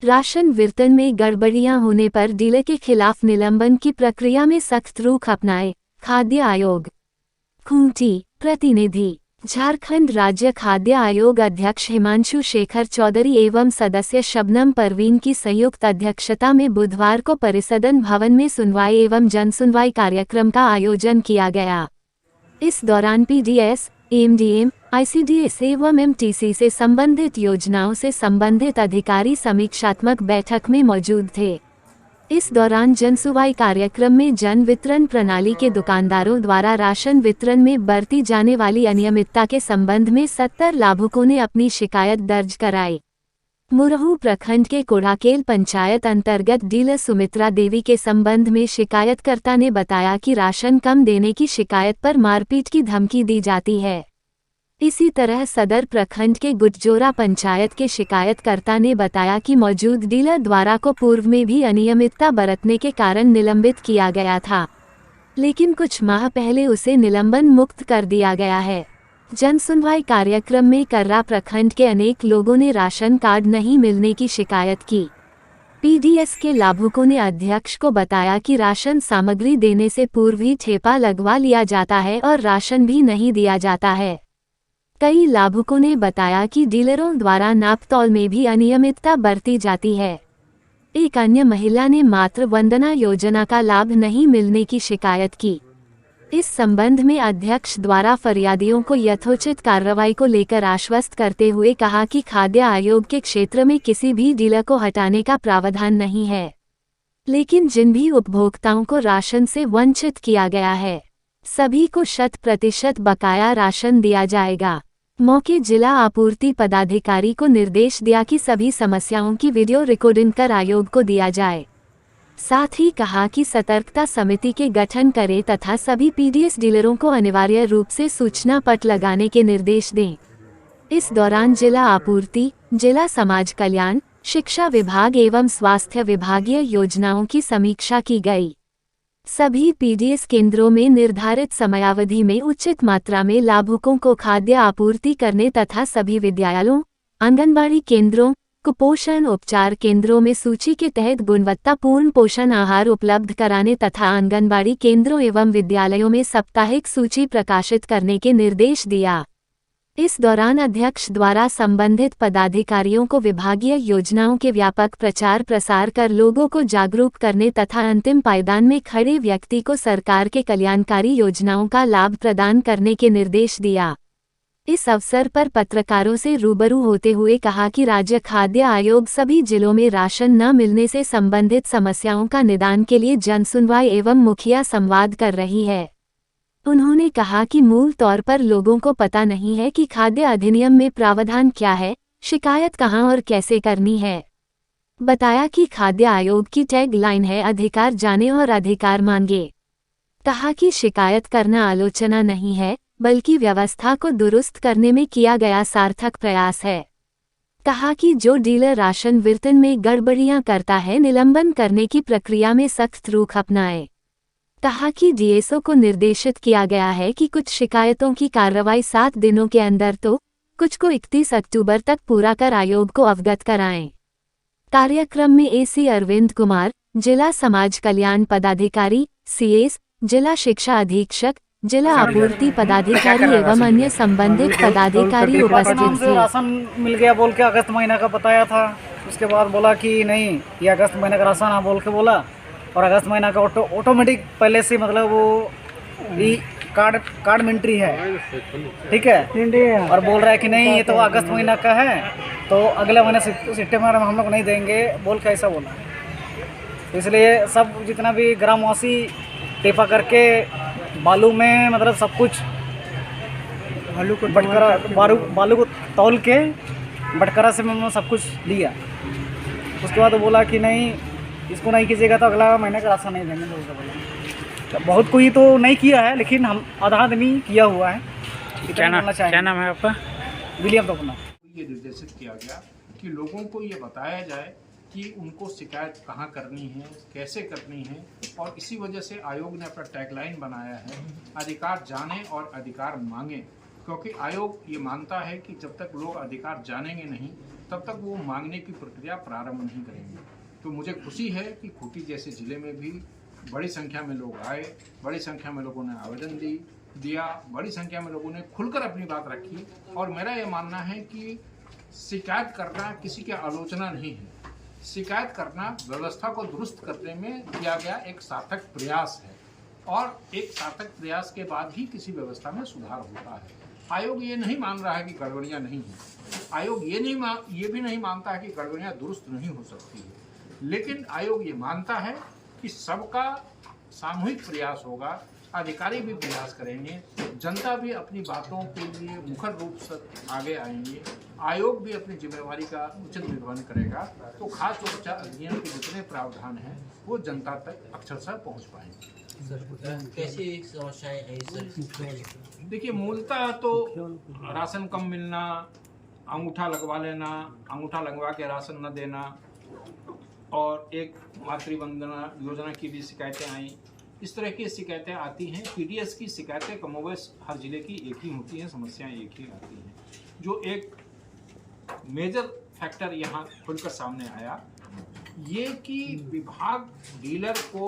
Ration वितरण में गड़बड़ियां होने पर डीलर के खिलाफ निलंबन की प्रक्रिया में सख्त रुख अपनाए खाद्य आयोग। खूंटी प्रतिनिधि। झारखंड राज्य खाद्य आयोग अध्यक्ष हिमांशु शेखर चौधरी एवं सदस्य शबनम परवीन की संयुक्त अध्यक्षता में बुधवार को परिसदन भवन में सुनवाई एवं जनसुनवाई कार्यक्रम का आयोजन किया गया। इस दौरान पीडीएस, एमडीएम, आईसीडीएस एवं एमटीसी से संबंधित योजनाओं से संबंधित अधिकारी समीक्षात्मक बैठक में मौजूद थे। इस दौरान जनसुनवाई कार्यक्रम में जन वितरण प्रणाली के दुकानदारों द्वारा राशन वितरण में बरती जाने वाली अनियमितता के संबंध में 70 लाभुकों ने अपनी शिकायत दर्ज कराई। मुरहू प्रखंड के कोढ़ाकेल पंचायत अंतर्गत डीलर सुमित्रा देवी के संबंध में शिकायतकर्ता ने बताया कि राशन कम देने की शिकायत पर मारपीट की धमकी दी जाती है। इसी तरह सदर प्रखंड के गुटजोरा पंचायत के शिकायतकर्ता ने बताया कि मौजूद डीलर द्वारा को पूर्व में भी अनियमितता बरतने के कारण निलंबित किया गया था, लेकिन कुछ माह पहले उसे निलंबन मुक्त कर दिया गया है। जनसुनवाई कार्यक्रम में कर्रा प्रखंड के अनेक लोगों ने राशन कार्ड नहीं मिलने की शिकायत की। पीडीएस के लाभुकों ने अध्यक्ष को बताया कि राशन सामग्री देने से पूर्व ही ठेपा लगवा लिया जाता है और राशन भी नहीं दिया जाता है। कई लाभुकों ने बताया कि डीलरों द्वारा नापतौल में भी अनियमितता बरती जाती है। एक अन्य महिला ने मातृ वंदना योजना का लाभ नहीं मिलने की शिकायत की। इस संबंध में अध्यक्ष द्वारा फरियादियों को यथोचित कार्रवाई को लेकर आश्वस्त करते हुए कहा कि खाद्य आयोग के क्षेत्र में किसी भी डीलर को हटाने का प्रावधान नहीं है, लेकिन जिन भी उपभोक्ताओं को राशन से वंचित किया गया है, सभी को 100% बकाया राशन दिया जाएगा। मौके जिला आपूर्ति पदाधिकारी को निर्देश दिया कि सभी समस्याओं की वीडियो रिकॉर्डिंग कर आयोग को दिया जाए। साथ ही कहा कि सतर्कता समिति के गठन करें तथा सभी पीडीएस डीलरों को अनिवार्य रूप से सूचना पट लगाने के निर्देश दें। इस दौरान जिला आपूर्ति, जिला समाज कल्याण, शिक्षा विभाग एवं स्वास्थ्य विभागीय योजनाओं की समीक्षा की गई। सभी पीडीएस केंद्रों में निर्धारित समयावधि में उचित मात्रा में लाभुकों को खाद्य आपूर्ति करने तथा सभी विद्यालयों, आंगनबाड़ी केंद्रों, कुपोषण उपचार केंद्रों में सूची के तहत गुणवत्तापूर्ण पोषण आहार उपलब्ध कराने तथा आंगनबाड़ी केंद्रों एवं विद्यालयों में साप्ताहिक सूची प्रकाशित करने के निर्देश दिया। इस दौरान अध्यक्ष द्वारा संबंधित पदाधिकारियों को विभागीय योजनाओं के व्यापक प्रचार प्रसार कर लोगों को जागरूक करने तथा अंतिम पायदान में खड़े व्यक्ति को सरकार के कल्याणकारी योजनाओं का लाभ प्रदान करने के निर्देश दिया। इस अवसर पर पत्रकारों से रूबरू होते हुए कहा कि राज्य खाद्य आयोग सभी जिलों में राशन न मिलने से संबंधित समस्याओं का निदान के लिए जनसुनवाई एवं मुखिया संवाद कर रही है। उन्होंने कहा कि मूल तौर पर लोगों को पता नहीं है कि खाद्य अधिनियम में प्रावधान क्या है, शिकायत कहां और कैसे करनी है। बताया कि खाद्य आयोग की टैग लाइन है, अधिकार जाने और अधिकार मांगे। कहा कि शिकायत करना आलोचना नहीं है, बल्कि व्यवस्था को दुरुस्त करने में किया गया सार्थक प्रयास है। कहा कि जो डीलर राशन वितरण में गड़बड़ियां करता है, निलंबन करने की प्रक्रिया में सख्त रुख अपनाए। कहा कि डीएसओ को निर्देशित किया गया है कि कुछ शिकायतों की कार्रवाई 7 दिनों के अंदर तो कुछ को 31 अक्टूबर तक पूरा कर आयोग को अवगत कराएं। कार्यक्रम में एसी अरविंद कुमार, जिला समाज कल्याण पदाधिकारी, सीएस, जिला शिक्षा अधीक्षक, जिला आपूर्ति पदाधिकारी एवं अन्य संबंधित पदाधिकारी उपस्थित थे। राशन मिल गया बोल के अगस्त महीना का बताया था, उसके बाद बोला कि नहीं ये अगस्त महीने का राशन बोल के बोला, और अगस्त महीना का ऑटोमेटिक पहले से मतलब वो कार्ड मिंट्री है, ठीक है, और बोल रहा है कि नहीं ये तो अगस्त महीना का है तो अगले महीने सितंबर में हम लोग नहीं देंगे बोल के ऐसा बोला। इसलिए सब जितना भी ग्रामवासी टेपा करके बालू में मतलब सब कुछ बालू को तौल के बटकरा से मैंने सब कुछ लिया। उसके बाद बोला कि नहीं इसको नहीं कीजिएगा तो अगला महीने का राशन नहीं देंगे बोला। तो बहुत कोई तो नहीं किया है, लेकिन हम आधा आदमी किया हुआ है। क्या नाम है आपका? विलियम तोपना। ये निर्देशित किया गया कि लोगों को ये बताया जाए कि उनको शिकायत कहाँ करनी है, कैसे करनी है, और इसी वजह से आयोग ने अपना टैगलाइन बनाया है, अधिकार जाने और अधिकार मांगे। क्योंकि आयोग ये मानता है कि जब तक लोग अधिकार जानेंगे नहीं तब तक वो मांगने की प्रक्रिया प्रारंभ नहीं करेंगे। तो मुझे खुशी है कि खूंटी जैसे ज़िले में भी बड़ी संख्या में लोग आए, बड़ी संख्या में लोगों ने आवेदन दिया, बड़ी संख्या में लोगों ने खुलकर अपनी बात रखी। और मेरा ये मानना है कि शिकायत करना किसी की आलोचना नहीं है, शिकायत करना व्यवस्था को दुरुस्त करने में किया गया एक सार्थक प्रयास है, और एक सार्थक प्रयास के बाद ही किसी व्यवस्था में सुधार होता है। आयोग ये नहीं मान रहा है कि गड़बड़ियाँ नहीं हैं, आयोग ये भी नहीं मानता है कि गड़बड़ियाँ दुरुस्त नहीं हो सकती है, लेकिन आयोग ये मानता है कि सबका सामूहिक प्रयास होगा, अधिकारी भी प्रयास करेंगे, जनता भी अपनी बातों के लिए मुखर रूप से आगे आएंगे, आयोग भी अपनी जिम्मेवारी का उचित निर्वहन करेगा, तो खाद्य सुरक्षा अधिनियम के जितने प्रावधान हैं वो जनता तक अक्षरशः पहुंच पाएंगे। कैसी समस्याएं हैं सर? देखिए, मूलतः तो राशन कम मिलना, अंगूठा लगवा लेना, अंगूठा लगवा के राशन न देना, और एक मातृवंदना योजना की भी शिकायतें आई। इस तरह की शिकायतें आती हैं। पीडीएस की शिकायतें कमोबेश हर जिले की एक ही होती हैं, समस्याएं एक ही आती हैं। जो एक मेजर फैक्टर यहाँ खुलकर सामने आया ये कि विभाग डीलर को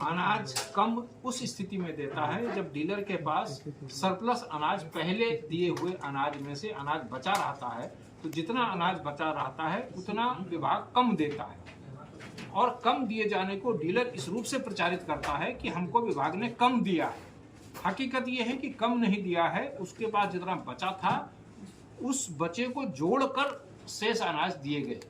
अनाज कम उस स्थिति में देता है जब डीलर के पास सरप्लस अनाज पहले दिए हुए अनाज में से अनाज बचा रहता है, तो जितना अनाज बचा रहता है उतना विभाग कम देता है, और कम दिए जाने को डीलर इस रूप से प्रचारित करता है कि हमको विभाग ने कम दिया है। हकीकत ये है कि कम नहीं दिया है, उसके पास जितना बचा था उस बचे को जोड़कर शेष अनाज दिए गए,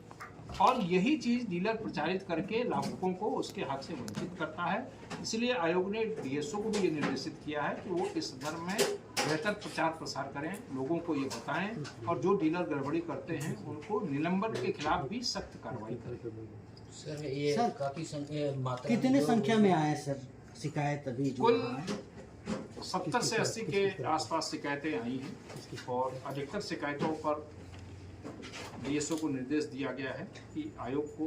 और यही चीज़ डीलर प्रचारित करके लाभुकों को उसके हक से वंचित करता है। इसलिए आयोग ने डीएसओ को भी ये निर्देशित किया है कि वो इस संदर्भ में बेहतर प्रचार प्रसार करें, लोगों को ये बताएं, और जो डीलर गड़बड़ी करते हैं उनको निलंबन के खिलाफ भी सख्त कार्रवाई करें। सर ये सर, काफी मात्रा कितने संख्या में आए सर शिकायत अभी जो कुल 70 से 80 के आसपास शिकायतें आई हैं, और अधिकतर शिकायतों पर डीएसओ को निर्देश दिया गया है कि आयोग को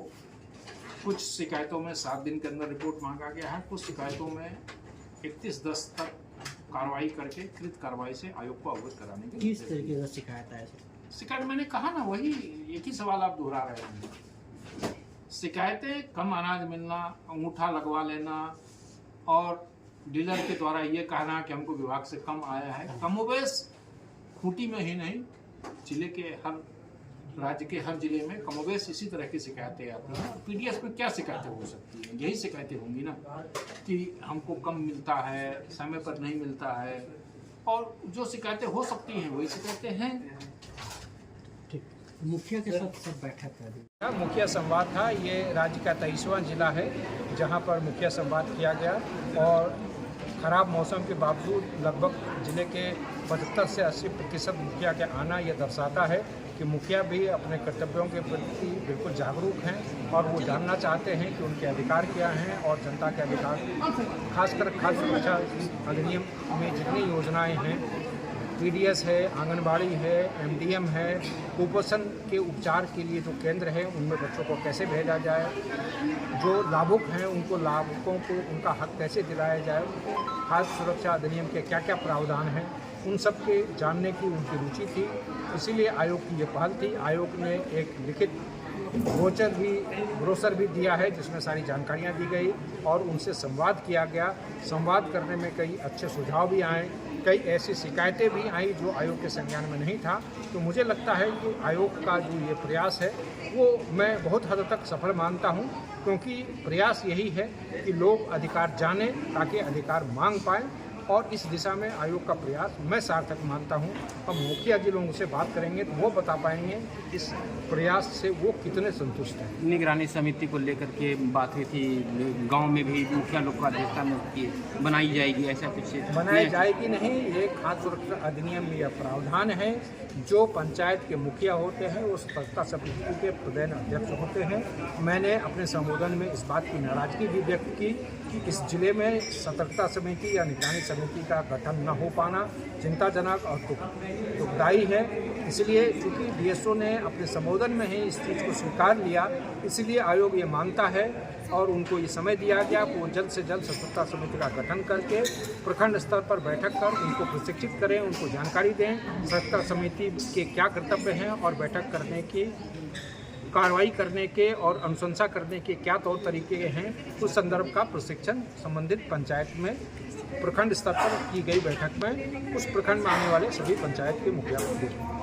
कुछ शिकायतों में 7 दिन के अंदर रिपोर्ट मांगा गया है, कुछ शिकायतों में 31/10 तक कार्रवाई करके कृत कार्रवाई से आयोग को अवगत कराने के किस तरीके का शिकायत आया सर? शिकायत मैंने कहा ना, वही एक ही सवाल आप दोहरा रहे हैं। शिकायतें कम अनाज मिलना, अंगूठा लगवा लेना, और डीलर के द्वारा ये कहना कि हमको विभाग से कम आया है। कमोबेश खूंटी में ही नहीं, जिले के हर राज्य के हर जिले में कमोबेश इसी तरह की शिकायतें आती हैं। पीडीएस में क्या शिकायतें हो सकती हैं? यही शिकायतें होंगी ना कि हमको कम मिलता है, समय पर नहीं मिलता है, और जो शिकायतें हो सकती हैं वही शिकायतें हैं। ठीक, मुखिया के साथ सब बैठक कर दी। मुखिया संवाद था। ये राज्य का 23वां जिला है जहां पर मुखिया संवाद किया गया, और ख़राब मौसम के बावजूद लगभग जिले के 75 से 80% मुखिया के आना यह दर्शाता है कि मुखिया भी अपने कर्तव्यों के प्रति बिल्कुल जागरूक हैं, और वो जानना चाहते हैं कि उनके अधिकार क्या हैं, और जनता के अधिकार, खासकर खाद्य सुरक्षा अधिनियम में जितनी योजनाएं हैं, पीडीएस है, आंगनबाड़ी है, एमडीएम है, कुपोषण के उपचार के लिए जो केंद्र है उनमें बच्चों को कैसे भेजा जाए, जो लाभुक हैं उनको लाभुकों को उनका हक कैसे दिलाया जाए, खाद्य सुरक्षा अधिनियम के क्या क्या प्रावधान हैं, उन सब के जानने की उनकी रुचि थी। इसीलिए आयोग की ये पहल थी। आयोग ने एक लिखित ब्रोशर भी दिया है जिसमें सारी जानकारियाँ दी गई, और उनसे संवाद किया गया। संवाद करने में कई अच्छे सुझाव भी आए, कई ऐसी शिकायतें भी आई जो आयोग के संज्ञान में नहीं था। तो मुझे लगता है कि आयोग का जो ये प्रयास है वो मैं बहुत हद तक सफल मानता हूँ, क्योंकि प्रयास यही है कि लोग अधिकार जानें ताकि अधिकार मांग पाएँ, और इस दिशा में आयोग का प्रयास मैं सार्थक मानता हूं। अब मुखिया जी लोगों से बात करेंगे तो वो बता पाएंगे इस प्रयास से वो कितने संतुष्ट हैं। निगरानी समिति को लेकर के बात हुई थी, गांव में भी मुखिया लोग को अध्यक्षता में बनाई जाएगी, ऐसा कुछ बनाई जाएगी नहीं। ये खाद्य सुरक्षा अधिनियम में यह प्रावधान है, जो पंचायत के मुखिया होते हैं वो सतर्कता समिति के प्रदेन अध्यक्ष होते हैं। मैंने अपने संबोधन में इस बात की नाराजगी भी व्यक्त की कि इस जिले में सतर्कता समिति या निगरानी समिति समिति का गठन न हो पाना चिंताजनक और दुखदायी है। इसलिए चूँकि डीएसओ ने अपने संबोधन में ही इस चीज़ को स्वीकार लिया, इसलिए आयोग ये मानता है और उनको ये समय दिया गया कि वो जल्द से जल्द सतर्कता समिति का गठन करके प्रखंड स्तर पर बैठक कर उनको प्रशिक्षित करें, उनको जानकारी दें सतर्कता समिति के क्या कर्तव्य हैं और बैठक करने की कार्रवाई करने के और अनुशंसा करने के क्या तौर तरीके हैं, उस संदर्भ का प्रशिक्षण संबंधित पंचायत में प्रखंड स्तर पर की गई बैठक में उस प्रखंड में आने वाले सभी पंचायत के मुखिया को दें।